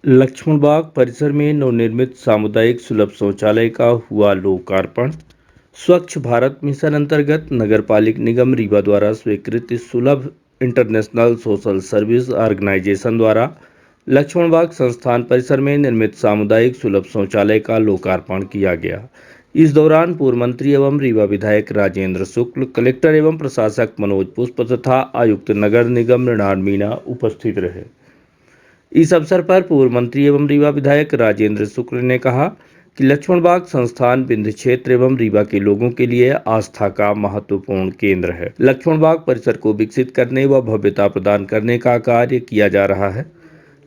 लक्ष्मणबाग परिसर में नवनिर्मित सामुदायिक सुलभ शौचालय का हुआ लोकार्पण। स्वच्छ भारत मिशन अंतर्गत नगरपालिक निगम रीवा द्वारा स्वीकृत सुलभ इंटरनेशनल सोशल सर्विस ऑर्गेनाइजेशन द्वारा लक्ष्मणबाग संस्थान परिसर में निर्मित सामुदायिक सुलभ शौचालय का लोकार्पण किया गया। इस दौरान पूर्व मंत्री एवं रीवा विधायक राजेंद्र शुक्ल, कलेक्टर एवं प्रशासक मनोज पुष्प तथा आयुक्त नगर निगम मृणाल मीणा उपस्थित रहे। इस अवसर पर पूर्व मंत्री एवं रीवा विधायक राजेंद्र शुक्ल ने कहा कि लक्ष्मणबाग संस्थान विंध्य क्षेत्र एवं रीवा के लोगों के लिए आस्था का महत्वपूर्ण केंद्र है। लक्ष्मणबाग परिसर को विकसित करने व भव्यता प्रदान करने का कार्य किया जा रहा है।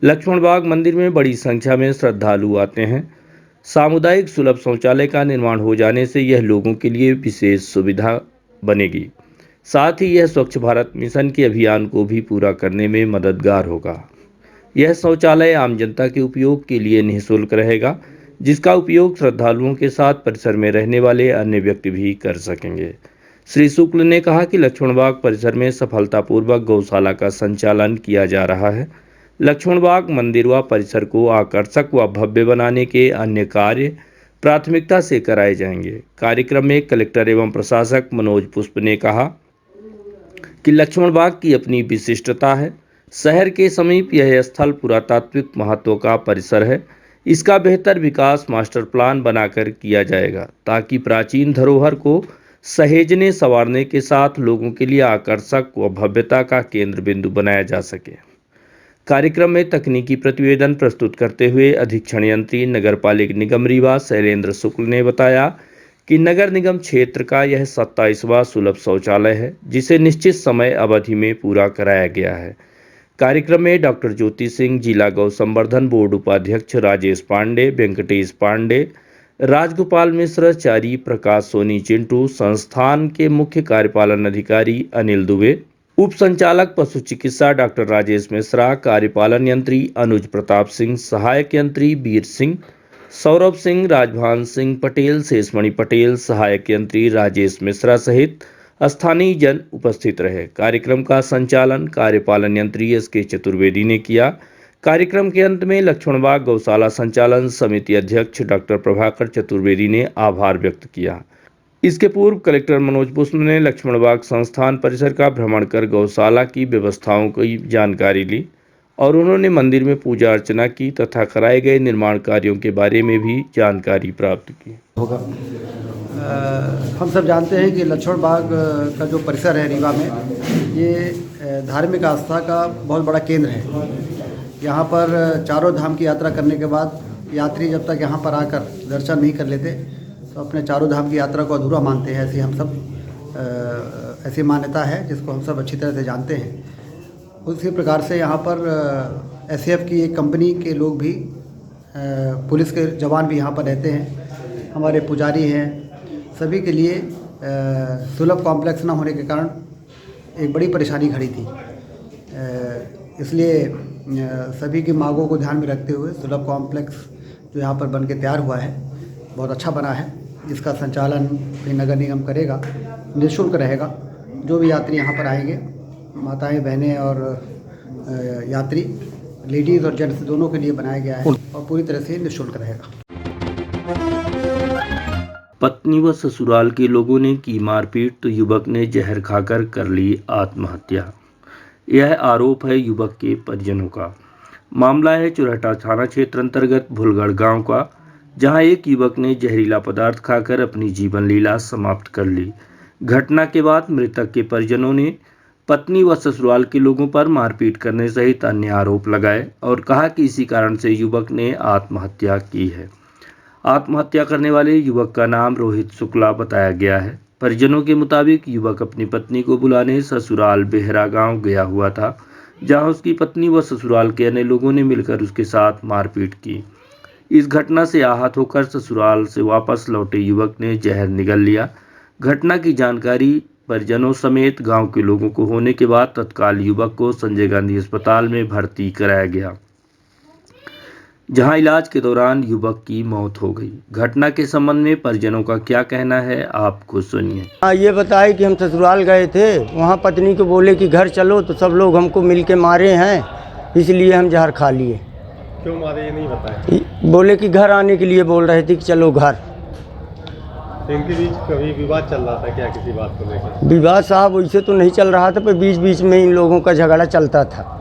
लक्ष्मणबाग मंदिर में बड़ी संख्या में श्रद्धालु आते हैं। सामुदायिक सुलभ शौचालय का निर्माण हो जाने से यह लोगों के लिए विशेष सुविधा बनेगी। साथ ही यह स्वच्छ भारत मिशन के अभियान को भी पूरा करने में मददगार होगा। यह शौचालय आम जनता के उपयोग के लिए निःशुल्क रहेगा, जिसका उपयोग श्रद्धालुओं के साथ परिसर में रहने वाले अन्य व्यक्ति भी कर सकेंगे। श्री शुक्ल ने कहा कि लक्ष्मणबाग परिसर में सफलतापूर्वक गौशाला का संचालन किया जा रहा है। लक्ष्मणबाग मंदिर व परिसर को आकर्षक व भव्य बनाने के अन्य कार्य प्राथमिकता से कराए जाएंगे। कार्यक्रम में कलेक्टर एवं प्रशासक मनोज पुष्प ने कहा कि लक्ष्मणबाग की अपनी विशिष्टता है। शहर के समीप यह स्थल पुरातात्विक महत्व का परिसर है। इसका बेहतर विकास मास्टर प्लान बनाकर किया जाएगा, ताकि प्राचीन धरोहर को सहेजने संवारने के साथ लोगों के लिए आकर्षक व भव्यता का केंद्र बिंदु बनाया जा सके। कार्यक्रम में तकनीकी प्रतिवेदन प्रस्तुत करते हुए अधीक्षण यंत्री नगरपालिक निगम रीवा शैलेंद्र शुक्ल ने बताया कि नगर निगम क्षेत्र का यह 27वां सुलभ शौचालय है, जिसे निश्चित समय अवधि में पूरा कराया गया है। कार्यक्रम में डॉक्टर ज्योति सिंह, जिला गौ संवर्धन बोर्ड उपाध्यक्ष राजेश पांडे, वेंकटेश पांडे, राजगोपाल मिश्र, चारी, प्रकाश सोनी चिंटू, संस्थान के मुख्य कार्यपालन अधिकारी अनिल दुबे, उप संचालक पशु चिकित्सा डॉक्टर राजेश मिश्रा, कार्यपालन यंत्री अनुज प्रताप सिंह, सहायक यंत्री वीर सिंह, सौरभ सिंह, राजभान सिंह पटेल, शेषमणि पटेल, सहायक यंत्री राजेश मिश्रा सहित स्थानीय जन उपस्थित रहे। कार्यक्रम का संचालन कार्यपालन यंत्री एस.के. चतुर्वेदी ने किया। कार्यक्रम के अंत में लक्ष्मणबाग गौशाला संचालन समिति अध्यक्ष डॉक्टर प्रभाकर चतुर्वेदी ने आभार व्यक्त किया। इसके पूर्व कलेक्टर मनोज पुष्प ने लक्ष्मणबाग संस्थान परिसर का भ्रमण कर गौशाला की व्यवस्थाओं की जानकारी ली और उन्होंने मंदिर में पूजा अर्चना की तथा कराए गए निर्माण कार्यों के बारे में भी जानकारी प्राप्त की। हम सब जानते हैं कि लक्ष्मणबाग का जो परिसर है रीवा में, ये धार्मिक आस्था का बहुत बड़ा केंद्र है। यहाँ पर चारों धाम की यात्रा करने के बाद यात्री जब तक यहाँ पर आकर दर्शन नहीं कर लेते तो अपने चारों धाम की यात्रा को अधूरा मानते हैं। ऐसी हम सब ऐसी मान्यता है जिसको हम सब अच्छी तरह से जानते हैं। उसी प्रकार से यहाँ पर एसएएफ की एक कंपनी के लोग भी, पुलिस के जवान भी यहाँ पर रहते हैं, हमारे पुजारी हैं। सभी के लिए सुलभ कॉम्प्लेक्स ना होने के कारण एक बड़ी परेशानी खड़ी थी। इसलिए सभी की मांगों को ध्यान में रखते हुए सुलभ कॉम्प्लेक्स जो यहाँ पर बन के तैयार हुआ है, बहुत अच्छा बना है। इसका संचालन भी नगर निगम करेगा, निःशुल्क रहेगा। जो भी यात्री यहाँ पर आएंगे, माताएं, बहनें और यात्री, लेडीज़ और जेंट्स दोनों के लिए बनाया गया है और पूरी तरह से निःशुल्क रहेगा। पत्नी व ससुराल के लोगों ने की मारपीट तो युवक ने जहर खाकर कर ली आत्महत्या। यह आरोप है युवक के परिजनों का। मामला है चुरहटा थाना क्षेत्र अंतर्गत भुलगढ़ गांव का, जहां एक युवक ने जहरीला पदार्थ खाकर अपनी जीवन लीला समाप्त कर ली। घटना के बाद मृतक के परिजनों ने पत्नी व ससुराल के लोगों पर मारपीट करने सहित अन्य आरोप लगाए और कहा कि इसी कारण से युवक ने आत्महत्या की है। आत्महत्या करने वाले युवक का नाम रोहित शुक्ला बताया गया है। परिजनों के मुताबिक युवक अपनी पत्नी को बुलाने ससुराल बेहरा गांव गया हुआ था, जहां उसकी पत्नी व ससुराल के अन्य लोगों ने मिलकर उसके साथ मारपीट की। इस घटना से आहत होकर ससुराल से वापस लौटे युवक ने जहर निगल लिया। घटना की जानकारी परिजनों समेत गांव के लोगों को होने के बाद तत्काल युवक को संजय गांधी अस्पताल में भर्ती कराया गया, जहां इलाज के दौरान युवक की मौत हो गई। घटना के संबंध में परिजनों का क्या कहना है, आप खुद सुनिए। ये बताए कि हम ससुराल गए थे, वहाँ पत्नी को बोले कि घर चलो, तो सब लोग हमको मिल के मारे हैं, इसलिए हम जहर खा लिए। क्यों मारे ये नहीं बताया? बोले कि घर आने के लिए बोल रहे थे कि चलो घर। तो इनके बीच कभी विवाद चल रहा था क्या किसी बात को लेकर? विवाद साहब वैसे तो नहीं चल रहा था, पर बीच बीच में इन लोगों का झगड़ा चलता था।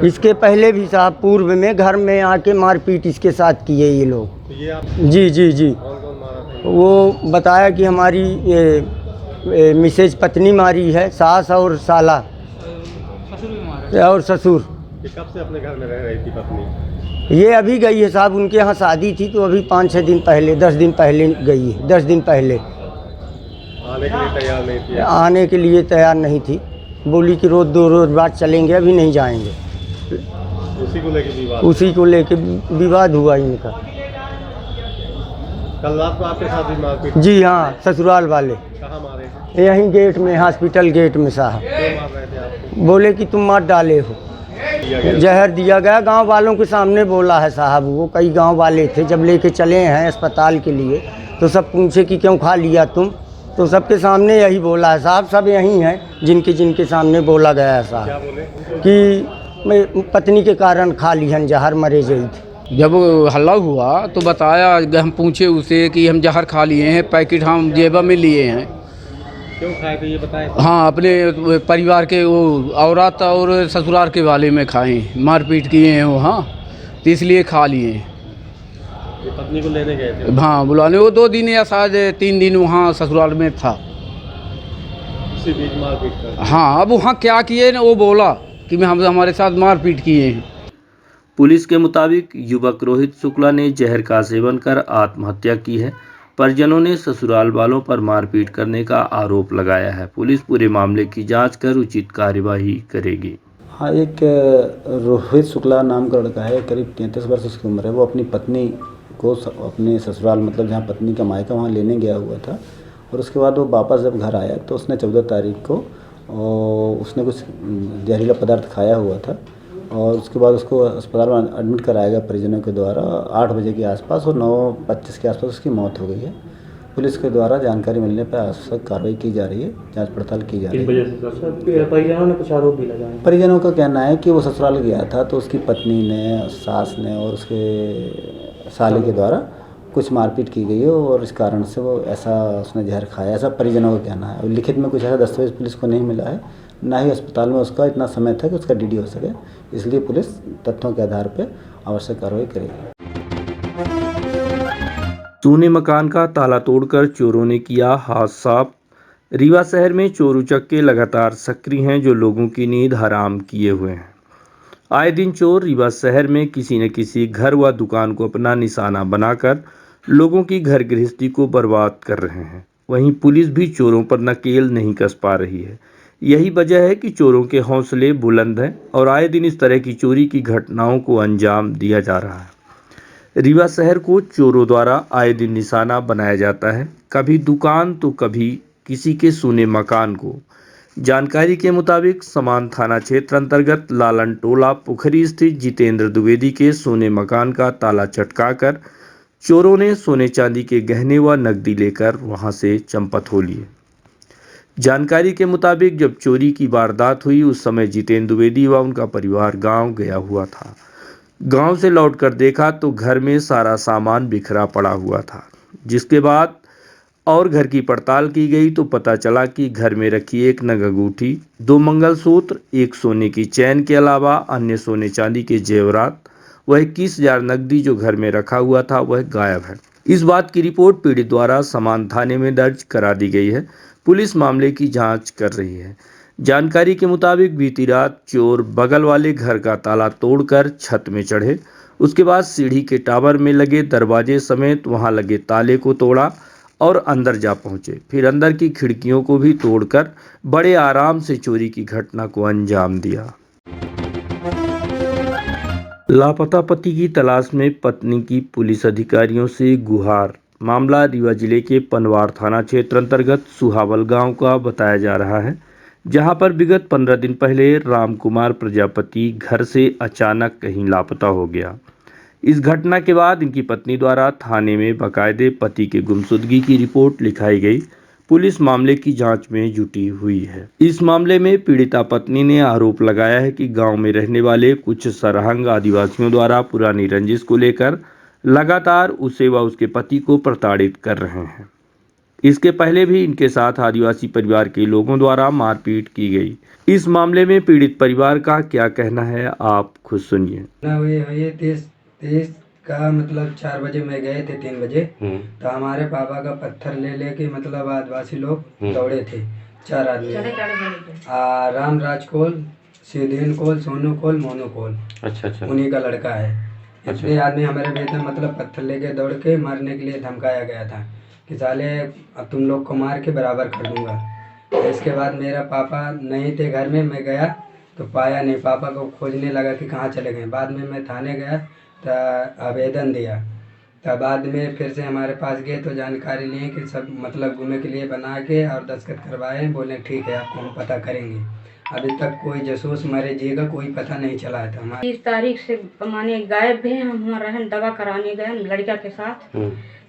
इसके पहले भी साहब पूर्व में घर में आके मारपीट इसके साथ किए ये लोग। तो ये आप जी जी जी। कौन कौन मारा था? वो बताया कि हमारी मिसेज पत्नी मारी है, सास और साला और ससुर। ये कब से अपने घर में रह रही थी पत्नी? ये अभी गई है साहब, उनके यहाँ शादी थी तो अभी 5-6 दिन पहले, 10 दिन पहले गई है। 10 दिन पहले आने के लिए तैयार नहीं थी? आने के लिए तैयार नहीं थी। बोली कि रोज 2 रोज बाद चलेंगे, अभी नहीं जाएंगे। उसी को लेकर विवाद? उसी को लेके विवाद हुआ इनका। कल रात को आपके साथ भी मारपीट? जी हाँ, ससुराल वाले कहाँ मारे थे? यहीं गेट में, हॉस्पिटल गेट में साहब। क्यों मार रहे थे आपको? बोले कि तुम मार डाले हो, दिया गया? जहर दिया गया। गांव वालों के सामने बोला है साहब। वो कई गांव वाले थे, जब लेके चले हैं अस्पताल के लिए तो सब पूछे कि क्यों खा लिया तुम, तो सबके सामने यही बोला है साहब। सब यही हैं जिनके सामने बोला गया है साहब क्या बोले? कि मैं पत्नी के कारण खा लिहन जहर, मरे गई थी। जब हल्ला हुआ तो बताया, हम पूछे उसे कि हम जहर खा लिए हैं, पैकेट हम जेबा में लिए हैं। क्यों खाए थे ये बताएं? हाँ, अपने परिवार के वो औरत और ससुराल के वाले में खाए, मारपीट किए हैं वो। हाँ, तो इसलिए खा लिए। ये पत्नी को लेने गए थे? हाँ, बुलाने वो 2 दिन या शायद 3 दिन वहाँ ससुराल में था। उसी बीच मारपीट कर? हाँ, अब वहाँ क्या किए ना, वो बोला कि हम हमारे साथ मारपीट किए हैं। पुलिस के मुताबिक युवक रोहित शुक्ला ने जहर का सेवन कर आत्महत्या की है। परिजनों ने ससुराल वालों पर मारपीट करने का आरोप लगाया है। पुलिस पूरे मामले की जांच कर उचित कार्यवाही करेगी। हाँ, एक रोहित शुक्ला नाम का लड़का है, करीब 33 वर्ष उसकी उम्र है। वो अपनी पत्नी को अपने ससुराल, मतलब जहाँ पत्नी का मायका, वहाँ लेने गया हुआ था। और उसके बाद वो वापस जब घर आया तो उसने 14 तारीख को उसने कुछ जहरीला पदार्थ खाया हुआ था। और उसके बाद उसको अस्पताल में एडमिट कराया गया परिजनों के द्वारा 8 बजे के आसपास, और 9:25 के आसपास उसकी मौत हो गई है। पुलिस के द्वारा जानकारी मिलने पर आवश्यक कार्रवाई की जा रही है, जांच पड़ताल की जा रही है। परिजनों ने कुछ आरोप भी लगाए। परिजनों का कहना है कि वो ससुराल गया था तो उसकी पत्नी ने, सास ने और उसके साले के द्वारा कुछ मारपीट की गई है, और इस कारण से वो ऐसा उसने जहर खाया, ऐसा परिजनों का कहना है। और लिखित में कुछ ऐसा दस्तावेज पुलिस को नहीं मिला है, ना ही अस्पताल में उसका इतना समय था कि उसका डीडी हो सके। इसलिए पुलिस तथ्यों के आधार पर आवश्यक कार्रवाई करेगी। सूने मकान का ताला तोड़कर चोरों ने किया हाथ साफ। रीवा शहर में चोर उचक्के लगातार सक्रिय हैं, जो लोगों की नींद हराम किए हुए हैं। आए दिन चोर रीवा शहर में किसी न किसी घर व दुकान को अपना निशाना बनाकर लोगों की घर गृहस्थी को बर्बाद कर रहे हैं। वहीं पुलिस भी चोरों पर नकेल नहीं कस पा रही है। यही वजह है कि चोरों के हौसले बुलंद हैं और आए दिन इस तरह की चोरी की घटनाओं को अंजाम दिया जा रहा है। रीवा शहर को चोरों द्वारा आए दिन निशाना बनाया जाता है, कभी दुकान तो कभी किसी के सूने मकान को। जानकारी के मुताबिक समान थाना क्षेत्र अंतर्गत लालन टोला पोखरी स्थित जितेंद्र द्विवेदी के सोने मकान का ताला चटकाकर चोरों ने सोने चांदी के गहने व नकदी लेकर वहां से चंपत हो लिए। जानकारी के मुताबिक जब चोरी की वारदात हुई उस समय जितेंद्र द्विवेदी व उनका परिवार गांव गया हुआ था। गांव से लौटकर देखा तो घर में सारा सामान बिखरा पड़ा हुआ था। जिसके बाद और घर की पड़ताल की गई तो पता चला कि घर में रखी 1 नग अंगूठी, 2 मंगलसूत्र, 1 सोने की चैन के अलावा अन्य सोने चांदी के जेवरात व 21,000 नकदी जो घर में रखा हुआ था वह गायब है। इस बात की रिपोर्ट पीड़ित द्वारा समान थाने में दर्ज करा दी गई है। पुलिस मामले की जांच कर रही है। जानकारी के मुताबिक बीती रात चोर बगल वाले घर का ताला तोड़कर छत में चढ़े। उसके बाद सीढ़ी के टावर में लगे दरवाजे समेत वहां लगे ताले को तोड़ा और अंदर जा पहुंचे। फिर अंदर की खिड़कियों को भी तोड़कर बड़े आराम से चोरी की घटना को अंजाम दिया। लापता पति की तलाश में पत्नी की पुलिस अधिकारियों से गुहार। मामला रीवा जिले के पनवार थाना क्षेत्र अंतर्गत सुहावल गांव का बताया जा रहा है, जहां पर विगत 15 दिन पहले राम कुमार प्रजापति घर से अचानक कहीं लापता हो गया। इस घटना के बाद इनकी पत्नी द्वारा थाने में बाकायदे पति के गुमशुदगी की रिपोर्ट लिखाई गई। पुलिस मामले की जांच में जुटी हुई है। इस मामले में पीड़िता पत्नी ने आरोप लगाया है कि गांव में रहने वाले कुछ सरहंग आदिवासियों द्वारा पुरानी रंजिश को लेकर लगातार उसे व उसके पति को प्रताड़ित कर रहे हैं। इसके पहले भी इनके साथ आदिवासी परिवार के लोगों द्वारा मारपीट की गई। इस मामले में पीड़ित परिवार का क्या कहना है, आप खुद सुनिए। ये 30 का मतलब 4 बजे में गए थे, 3 बजे तो हमारे पापा का पत्थर ले लेके मतलब आदिवासी लोग दौड़े थे, 4 आदमी, रामराज कोल, सिद्धेन कोल, सोनू कोल, मोनू कोल। अच्छा। उन्हीं का लड़का है। इतने आदमी हमारे बेटे मतलब पत्थर लेके दौड़ के मारने के लिए धमकाया गया था कि साले अब तुम लोग को मार के बराबर कर दूंगा। इसके बाद मेरा पापा नहीं थे घर में, मैं गया तो पाया नहीं, पापा को खोजने लगा कि कहाँ चले गए। बाद में मैं थाने गया तो आवेदन दिया, तब बाद में फिर से हमारे पास गए तो जानकारी लिए कि सब मतलब घूमने के लिए बना के और दस्तखत करवाए, बोले ठीक है आपको हम पता करेंगे। अभी तक कोई जासूस मरे जिएगा कोई पता नहीं चला था। हमारे 30 तारीख से माने गायब भी हम वहाँ दवा कराने गए लड़का के साथ,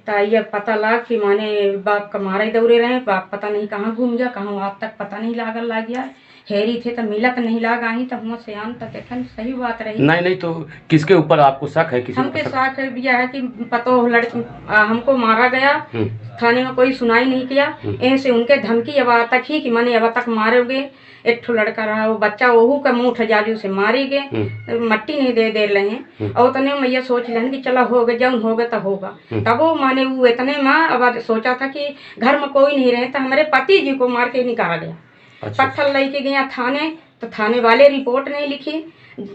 तो ये पता लगा कि माने बाप का मारे दौड़े रहे, बाप पता नहीं कहाँ घूम गया, कहाँ आप तक पता नहीं लग गया। हेरी थे तो मिलत नहीं लगा ही, तो हम सियान तक देखन सही बात रही। नहीं तो किसके ऊपर आपको शक है? किसी हमके शक यह है कि पतो लड़की हमको मारा गया, थाने में कोई सुनाई नहीं किया, ऐसे उनके धमकी अब तक ही कि माने अब तक मारोगे। एक ठो लड़का रहा वो बच्चा वहू का मुँह ठजालू से मारी गए, मट्टी नहीं दे रहे हैं। और उतने में ये सोच लें कि चला होगा जब होगा तो होगा। तब वो माने वो इतने में अब सोचा था कि घर में कोई नहीं रहे, तो हमारे पति जी को मार के निकाला गया। पत्थर लेके गया थाने, तो थाने वाले रिपोर्ट नहीं लिखी,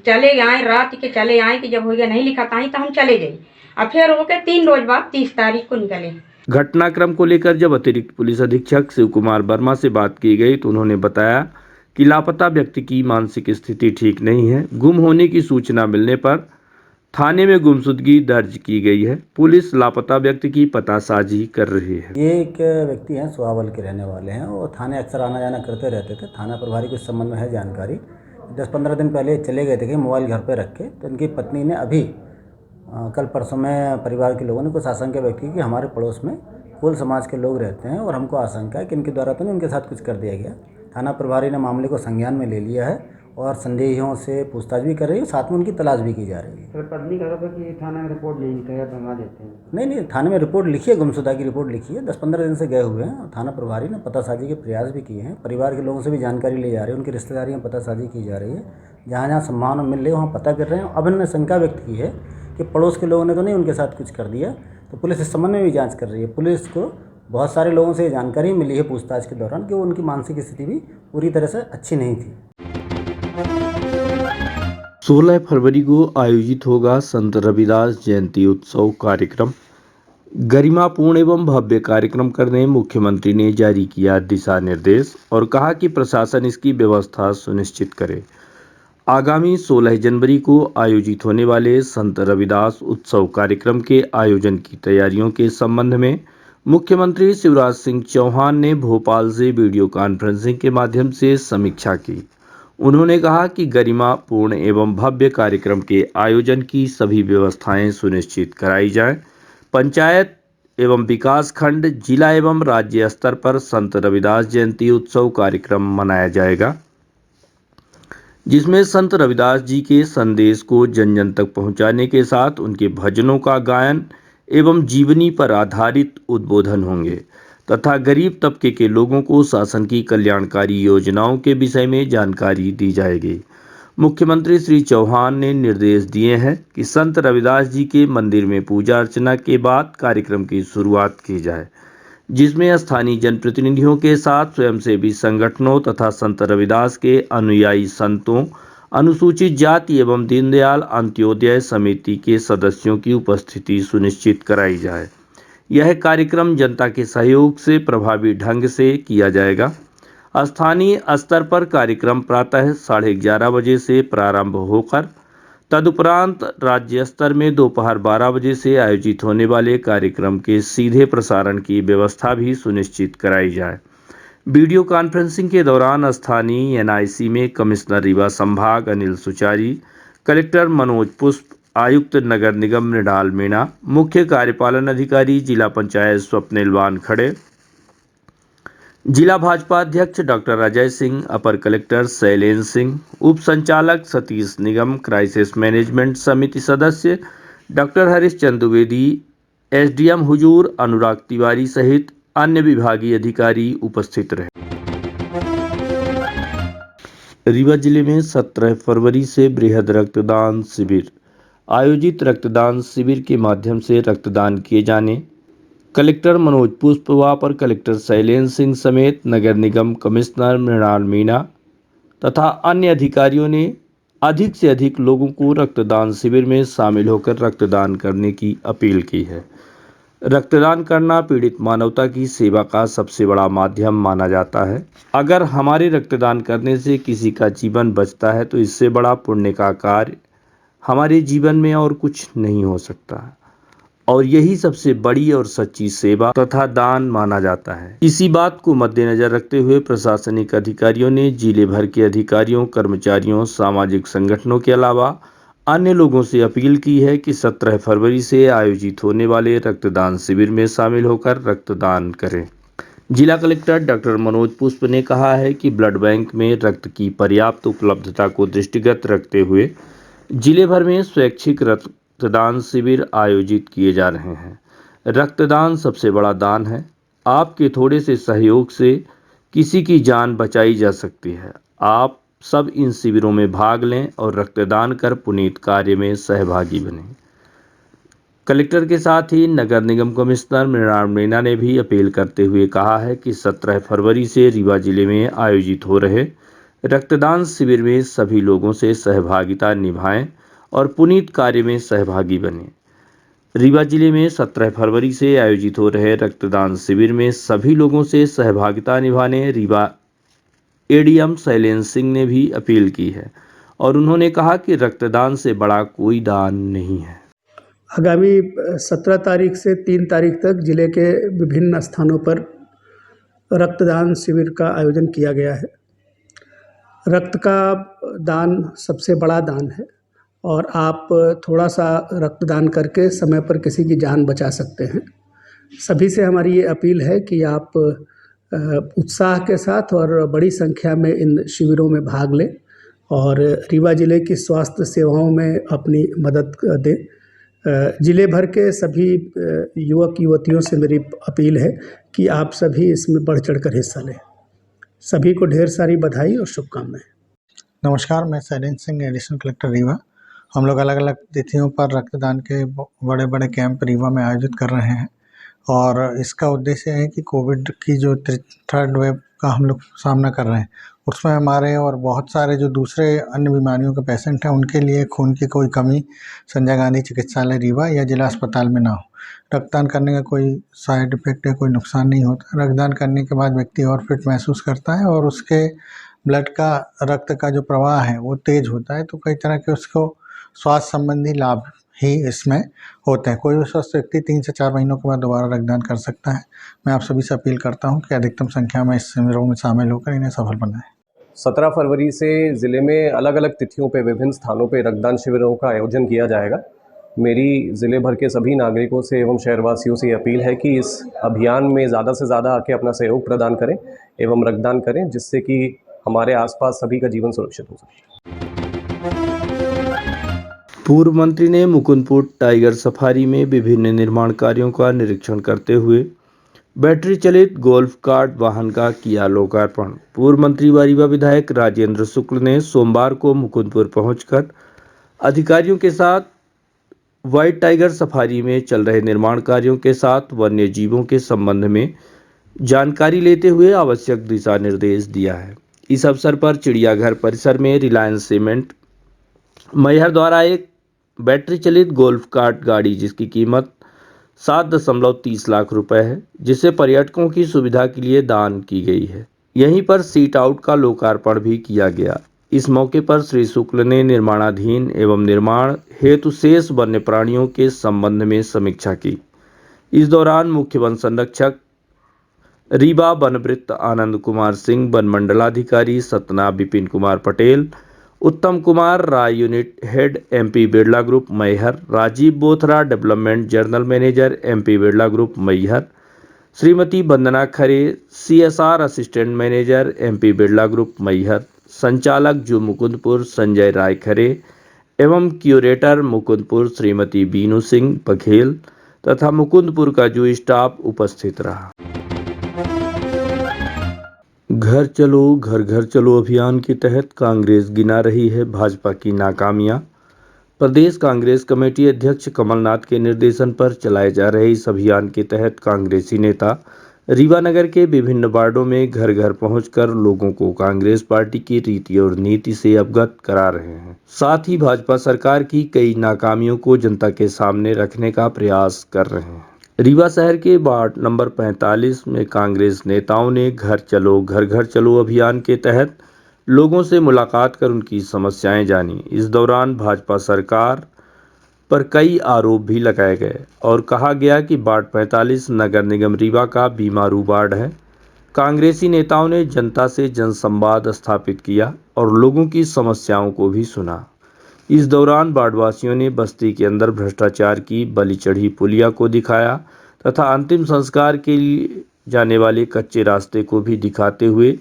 चले आए रात के चले आए कि जब हो गया नहीं लिखा ताई तो हम चले गए। अब फिर होके 3 रोज बाद 30 तारीख को निकले। घटनाक्रम को लेकर जब अतिरिक्त पुलिस अधीक्षक शिव कुमार वर्मा से बात की गई तो उन्होंने बताया कि लापता व्यक्ति की मानसिक स्थिति ठीक नहीं है। गुम होने की सूचना मिलने पर थाने में गुमशुदगी दर्ज की गई है। पुलिस लापता व्यक्ति की पतासाजी कर रही है। ये एक व्यक्ति हैं, सुहावल के रहने वाले हैं और थाने अक्सर आना जाना करते रहते थे। थाना प्रभारी को इस संबंध में है जानकारी। 10-15 दिन पहले चले गए थे कि मोबाइल घर पे रख के, तो इनकी पत्नी ने अभी कल परसों में परिवार के लोगों ने कुछ आशंका व्यक्त की कि हमारे पड़ोस में कोल समाज के लोग रहते हैं और हमको आशंका है कि इनके द्वारा तो नहीं उनके साथ कुछ कर दिया गया। थाना प्रभारी ने मामले को संज्ञान में ले लिया है और संदेहियों से पूछताछ भी कर रही है, साथ में उनकी तलाश भी की जा रही है। पत्नी कह रहा था कि थाना में रिपोर्ट नहीं लिखा, भंगा देते हैं। नहीं, थाने में रिपोर्ट लिखी है, गुमशुदा की रिपोर्ट लिखी है। 10-15 दिन से गए हुए हैं और थाना प्रभारी ने पतासाजी के प्रयास भी किए हैं। परिवार के लोगों से भी जानकारी ली जा रही है, उनकी रिश्तेदारियों में पतासाजी की जा रही है। जहाँ जहाँ संभावना मिल रही है वहाँ पता कर रहे हैं। अब इन्होंने शंका व्यक्त की है कि पड़ोस के लोगों ने तो नहीं उनके साथ कुछ कर दिया, तो पुलिस इस संबंध में भी जाँच कर रही है। पुलिस को बहुत सारे लोगों से जानकारी मिली है पूछताछ के दौरान कि उनकी मानसिक स्थिति भी पूरी तरह से अच्छी नहीं थी। 16 फरवरी को आयोजित होगा संत रविदास जयंती उत्सव कार्यक्रम। गरिमापूर्ण एवं भव्य कार्यक्रम करने मुख्यमंत्री ने जारी किया दिशा निर्देश और कहा कि प्रशासन इसकी व्यवस्था सुनिश्चित करे। आगामी 16 जनवरी को आयोजित होने वाले संत रविदास उत्सव कार्यक्रम के आयोजन की तैयारियों के संबंध में मुख्यमंत्री शिवराज सिंह चौहान ने भोपाल से वीडियो कॉन्फ्रेंसिंग के माध्यम से समीक्षा की। उन्होंने कहा कि गरिमापूर्ण एवं भव्य कार्यक्रम के आयोजन की सभी व्यवस्थाएं सुनिश्चित कराई जाएं। पंचायत एवं विकास खंड, जिला एवं राज्य स्तर पर संत रविदास जयंती उत्सव कार्यक्रम मनाया जाएगा, जिसमें संत रविदास जी के संदेश को जन जन तक पहुंचाने के साथ उनके भजनों का गायन एवं जीवनी पर आधारित उद्बोधन होंगे तथा गरीब तबके के लोगों को शासन की कल्याणकारी योजनाओं के विषय में जानकारी दी जाएगी। मुख्यमंत्री श्री चौहान ने निर्देश दिए हैं कि संत रविदास जी के मंदिर में पूजा अर्चना के बाद कार्यक्रम की शुरुआत की जाए, जिसमें स्थानीय जनप्रतिनिधियों के साथ स्वयंसेवी संगठनों तथा संत रविदास के अनुयायी संतों, अनुसूचित जाति एवं दीनदयाल अंत्योदय समिति के सदस्यों की उपस्थिति सुनिश्चित कराई जाए। यह कार्यक्रम जनता के सहयोग से प्रभावी ढंग से किया जाएगा। स्थानीय स्तर पर कार्यक्रम प्रातः 11:30 बजे से प्रारंभ होकर तदुपरांत राज्य स्तर में दोपहर 12 बजे से आयोजित होने वाले कार्यक्रम के सीधे प्रसारण की व्यवस्था भी सुनिश्चित कराई जाए। वीडियो कॉन्फ्रेंसिंग के दौरान स्थानीय एनआईसी में कमिश्नर रीवा संभाग अनिल सुचारी, कलेक्टर मनोज पुष्प, आयुक्त नगर निगम मृणाल मीणा, मुख्य कार्यपालन अधिकारी जिला पंचायत स्वप्निल वानखड़े, जिला भाजपा अध्यक्ष डॉक्टर अजय सिंह, अपर कलेक्टर शैलेंद्र सिंह, उप संचालक सतीश निगम, क्राइसिस मैनेजमेंट समिति सदस्य डॉक्टर हरीश चंद द्विवेदी, एसडीएम हुजूर अनुराग तिवारी सहित अन्य विभागीय अधिकारी उपस्थित रहे। रीवा जिले में 17 फरवरी से बृहद रक्तदान शिविर आयोजित। रक्तदान शिविर के माध्यम से रक्तदान किए जाने कलेक्टर मनोज पुष्प व अपर कलेक्टर शैलेंद्र सिंह समेत नगर निगम कमिश्नर मृणाल मीणा तथा अन्य अधिकारियों ने अधिक से अधिक लोगों को रक्तदान शिविर में शामिल होकर रक्तदान करने की अपील की है। रक्तदान करना पीड़ित मानवता की सेवा का सबसे बड़ा माध्यम माना जाता है। अगर हमारे रक्तदान करने से किसी का जीवन बचता है तो इससे बड़ा पुण्य का कार्य हमारे जीवन में और कुछ नहीं हो सकता और यही सबसे बड़ी और सच्ची सेवा तथा दान माना जाता है। इसी बात को मद्देनजर रखते हुए प्रशासनिक अधिकारियों ने जिले भर के अधिकारियों, कर्मचारियों, सामाजिक संगठनों के अलावा अन्य लोगों से अपील की है कि 17 फरवरी से आयोजित होने वाले रक्तदान शिविर में शामिल होकर रक्तदान करें। जिला कलेक्टर डॉक्टर मनोज पुष्प ने कहा है कि ब्लड बैंक में रक्त की पर्याप्त उपलब्धता को दृष्टिगत रखते हुए जिले भर में स्वैच्छिक रक्तदान शिविर आयोजित किए जा रहे हैं। रक्तदान सबसे बड़ा दान है। आपके थोड़े से सहयोग से किसी की जान बचाई जा सकती है। आप सब इन शिविरों में भाग लें और रक्तदान कर पुनीत कार्य में सहभागी बनें। कलेक्टर के साथ ही नगर निगम कमिश्नर मृणाल मीणा ने भी अपील करते हुए कहा है कि 17 फरवरी से रीवा जिले में आयोजित हो रहे रक्तदान शिविर में सभी लोगों से सहभागिता निभाएं और पुनीत कार्य में सहभागी बनें। रीवा जिले में 17 फरवरी से आयोजित हो रहे रक्तदान शिविर में सभी लोगों से सहभागिता निभाने रीवा एडीएम शैलेंद्र सिंह ने भी अपील की है और उन्होंने कहा कि रक्तदान से बड़ा कोई दान नहीं है। आगामी 17 तारीख से 3 तारीख तक जिले के विभिन्न स्थानों पर रक्तदान शिविर का आयोजन किया गया है। रक्त का दान सबसे बड़ा दान है और आप थोड़ा सा रक्तदान करके समय पर किसी की जान बचा सकते हैं। सभी से हमारी ये अपील है कि आप उत्साह के साथ और बड़ी संख्या में इन शिविरों में भाग लें और रीवा जिले की स्वास्थ्य सेवाओं में अपनी मदद दें। जिले भर के सभी युवक युवतियों से मेरी अपील है कि आप सभी इसमें बढ़ चढ़कर हिस्सा लें। सभी को ढेर सारी बधाई और शुभकामनाएं। नमस्कार, मैं शैलेंद्र सिंह, एडिशनल कलेक्टर रीवा। हम लोग अलग अलग तिथियों पर रक्तदान के बड़े बड़े कैंप रीवा में आयोजित कर रहे हैं और इसका उद्देश्य है कि कोविड की जो थर्ड वेव का हम लोग सामना कर रहे हैं उसमें हमारे और बहुत सारे जो दूसरे अन्य बीमारियों के पेशेंट हैं उनके लिए खून की कोई कमी संजय गांधी चिकित्सालय रीवा या जिला अस्पताल में ना हो। रक्तदान करने का कोई साइड इफेक्ट या कोई नुकसान नहीं होता। रक्तदान करने के बाद व्यक्ति और फिट महसूस करता है और उसके ब्लड का, रक्त का जो प्रवाह है वो तेज होता है। तो कई तरह के उसको स्वास्थ्य संबंधी लाभ ही इसमें होते हैं। कोई भी स्वस्थ व्यक्ति 3 से 4 महीनों के बाद दोबारा रक्तदान कर सकता है। मैं आप सभी से अपील करता हूं कि अधिकतम संख्या में इस शिविरों में शामिल होकर इन्हें सफल बनाएं। 17 फरवरी से ज़िले में अलग अलग तिथियों पे विभिन्न स्थानों पे रक्तदान शिविरों का आयोजन किया जाएगा। मेरी ज़िले भर के सभी नागरिकों से एवं शहरवासियों से अपील है कि इस अभियान में ज़्यादा से ज़्यादा आके अपना सहयोग प्रदान करें एवं रक्तदान करें, जिससे कि हमारे आसपास सभी का जीवन सुरक्षित हो सके। पूर्व मंत्री ने मुकुंदपुर टाइगर सफारी में विभिन्न निर्माण कार्यों का निरीक्षण करते हुए बैटरी चलित गोल्फ कार्ट वाहन का किया लोकार्पण। पूर्व मंत्री व रीवा विधायक राजेंद्र शुक्ल ने सोमवार को मुकुंदपुर पहुंचकर अधिकारियों के साथ व्हाइट टाइगर सफारी में चल रहे निर्माण कार्यों के साथ वन्य जीवों के संबंध में जानकारी लेते हुए आवश्यक दिशा निर्देश दिया है। इस अवसर पर चिड़ियाघर परिसर में रिलायंस सीमेंट मैहर द्वारा एक बैटरी चलित गोल्फ कार्ट गाड़ी जिसकी कीमत 7.30 लाख रुपए है, जिसे पर्यटकों की सुविधा के लिए दान की गई है। यहीं पर सीट आउट का लोकार्पण भी किया गया। इस मौके पर श्री शुक्ल ने निर्माणाधीन एवं निर्माण हेतु शेष वन्य प्राणियों के संबंध में समीक्षा की। इस दौरान मुख्य वन संरक्षक रीवा वनवृत्त आनंद कुमार सिंह, वन मंडलाधिकारी Satna Vipin Kumar Patel, Uttam Kumar Rai unit head MP Birla group Maihar, Rajiv Bothra development general manager MP Birla group Maihar, Shrimati Vandana Khare, CSR assistant manager, MP Birla group Maihar, संचालक जू मुकुंदपुर संजय राय खरे एवं क्यूरेटर मुकुंदपुर श्रीमती बीनू सिंह बघेल तथा मुकुंदपुर का जू स्टाफ उपस्थित रहा। घर चलो घर घर चलो अभियान के तहत कांग्रेस गिना रही है भाजपा की नाकामियां। प्रदेश कांग्रेस कमेटी अध्यक्ष कमलनाथ के निर्देशन पर चलाए जा रहे इस अभियान के तहत कांग्रेसी नेता रीवा नगर के विभिन्न वार्डों में घर घर पहुंचकर लोगों को कांग्रेस पार्टी की रीति और नीति से अवगत करा रहे हैं। साथ ही भाजपा सरकार की कई नाकामियों को जनता के सामने रखने का प्रयास कर रहे हैं। रीवा शहर के वार्ड नंबर 45 में कांग्रेस नेताओं ने घर घर चलो अभियान के तहत लोगों से मुलाकात कर उनकी समस्याएं जानी। इस दौरान भाजपा सरकार पर कई आरोप भी लगाए गए और कहा गया कि वार्ड 45 नगर निगम रीवा का बीमारू वार्ड है। कांग्रेसी नेताओं ने जनता से जनसंवाद स्थापित किया और लोगों की समस्याओं को भी सुना। इस दौरान वार्डवासियों ने बस्ती के अंदर भ्रष्टाचार की बलि चढ़ी पुलिया को दिखाया तथा अंतिम संस्कार के लिए जाने वाले कच्चे रास्ते को भी दिखाते हुए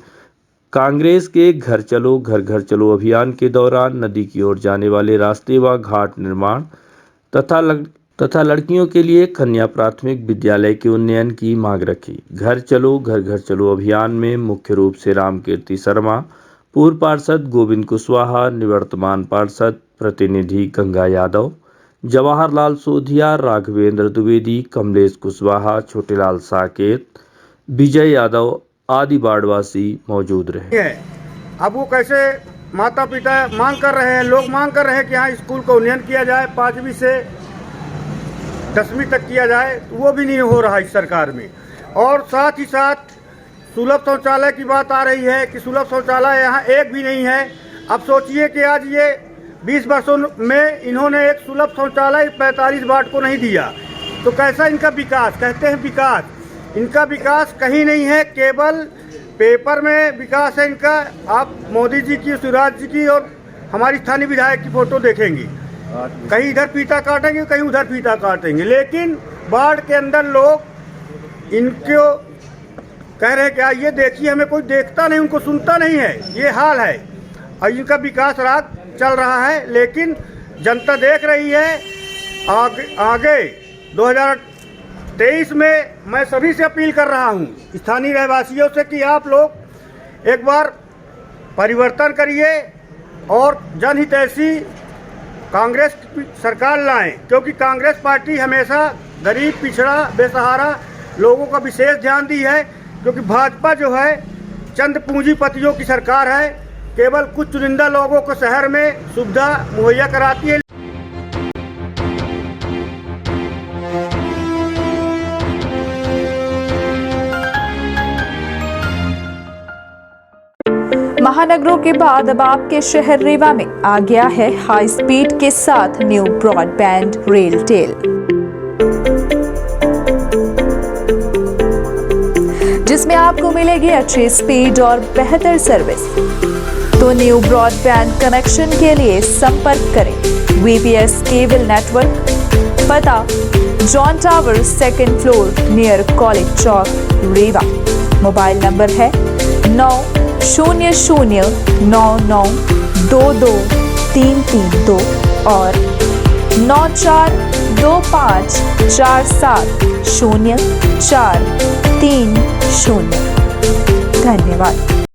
कांग्रेस के घर चलो अभियान के दौरान नदी की ओर जाने वाले रास्ते व घाट निर्माण तथा लड़कियों के लिए कन्या प्राथमिक विद्यालय के उन्नयन की मांग रखी। घर चलो अभियान में मुख्य रूप से रामकीर्ति शर्मा, पूर्व पार्षद गोविंद कुशवाहा, निवर्तमान पार्षद प्रतिनिधि गंगा यादव, जवाहरलाल सोधिया, राघवेंद्र द्विवेदी, कमलेश कुशवाहा, छोटेलाल साकेत, विजय यादव आदि वार्डवासी मौजूद रहे। अब वो कैसे माता पिता मांग कर रहे हैं, लोग मांग कर रहे हैं कि यहाँ स्कूल का उन्नयन किया जाए, 5वीं से 10वीं तक किया जाए, वो भी नहीं हो रहा इस सरकार में। और साथ ही साथ सुलभ शौचालय की बात आ रही है कि सुलभ शौचालय यहाँ एक भी नहीं है। अब सोचिए कि आज ये 20 वर्षों में इन्होंने एक सुलभ शौचालय 45 वार्ड को नहीं दिया, तो कैसा इनका विकास? कहते हैं विकास, इनका विकास कहीं नहीं है, केवल पेपर में विकास है इनका। आप मोदी जी की, शिवराज जी की और हमारी स्थानीय विधायक की फोटो देखेंगे, कहीं इधर फीता काटेंगे कहीं उधर फीता काटेंगे, लेकिन वार्ड के अंदर लोग इनको कह रहे हैं कि आइए देखिए, हमें कोई देखता नहीं, उनको सुनता नहीं है, ये हाल है। और इनका विकास राग चल रहा है, लेकिन जनता देख रही है। आगे 2023 में मैं सभी से अपील कर रहा हूँ, स्थानीय रहवासियों से, कि आप लोग एक बार परिवर्तन करिए और जनहितैषी कांग्रेस की सरकार लाएं, क्योंकि कांग्रेस पार्टी हमेशा गरीब, पिछड़ा, बेसहारा लोगों का विशेष ध्यान दी है। क्योंकि भाजपा जो है चंद पूंजीपतियों की सरकार है, केवल कुछ चुनिंदा लोगों को शहर में सुविधा मुहैया कराती है। महानगरों के बाद अब आपके शहर रीवा में आ गया है हाई स्पीड के साथ न्यू ब्रॉडबैंड रेलटेल, जिसमें आपको मिलेगी अच्छी स्पीड और बेहतर सर्विस। तो न्यू ब्रॉडबैंड कनेक्शन के लिए संपर्क करें VPS केबल नेटवर्क, पता John tower 2nd floor near college Chowk Rewa. Mobile number है 9000992232 और 9425470430। धन्यवाद।